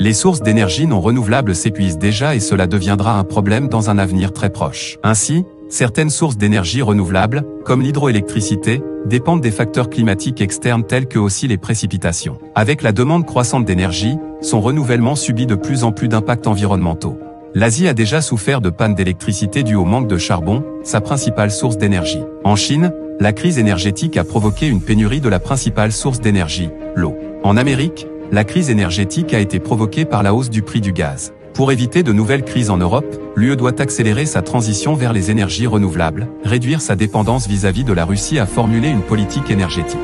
Les sources d'énergie non renouvelables s'épuisent déjà et cela deviendra un problème dans un avenir très proche. Ainsi, certaines sources d'énergie renouvelables, comme l'hydroélectricité, dépendent des facteurs climatiques externes tels que aussi les précipitations. Avec la demande croissante d'énergie, son renouvellement subit de plus en plus d'impacts environnementaux. L'Asie a déjà souffert de pannes d'électricité dues au manque de charbon, sa principale source d'énergie. En Chine, la crise énergétique a provoqué une pénurie de la principale source d'énergie, l'eau. En Amérique, la crise énergétique a été provoquée par la hausse du prix du gaz. Pour éviter de nouvelles crises en Europe, l'UE doit accélérer sa transition vers les énergies renouvelables, réduire sa dépendance vis-à-vis de la Russie et formuler une politique énergétique.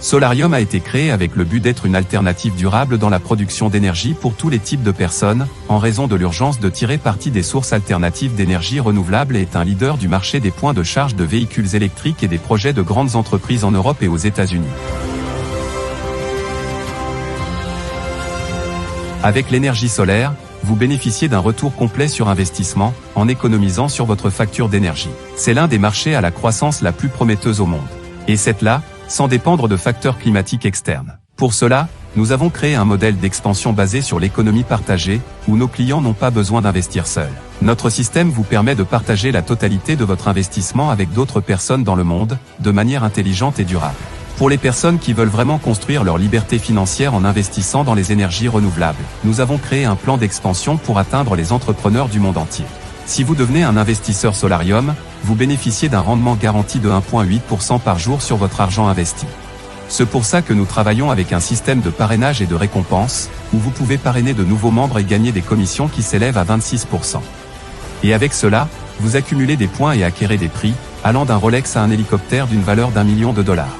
Solarium a été créé avec le but d'être une alternative durable dans la production d'énergie pour tous les types de personnes, en raison de l'urgence de tirer parti des sources alternatives d'énergie renouvelable et est un leader du marché des points de charge de véhicules électriques et des projets de grandes entreprises en Europe et aux États-Unis. Avec l'énergie solaire, vous bénéficiez d'un retour complet sur investissement, en économisant sur votre facture d'énergie. C'est l'un des marchés à la croissance la plus prometteuse au monde. Et c'est là, sans dépendre de facteurs climatiques externes. Pour cela, nous avons créé un modèle d'expansion basé sur l'économie partagée, où nos clients n'ont pas besoin d'investir seuls. Notre système vous permet de partager la totalité de votre investissement avec d'autres personnes dans le monde, de manière intelligente et durable. Pour les personnes qui veulent vraiment construire leur liberté financière en investissant dans les énergies renouvelables, nous avons créé un plan d'expansion pour atteindre les entrepreneurs du monde entier. Si vous devenez un investisseur Solarium, vous bénéficiez d'un rendement garanti de 1,8% par jour sur votre argent investi. C'est pour ça que nous travaillons avec un système de parrainage et de récompense, où vous pouvez parrainer de nouveaux membres et gagner des commissions qui s'élèvent à 26%. Et avec cela, vous accumulez des points et acquérez des prix, allant d'un Rolex à un hélicoptère d'une valeur d'1 million de dollars.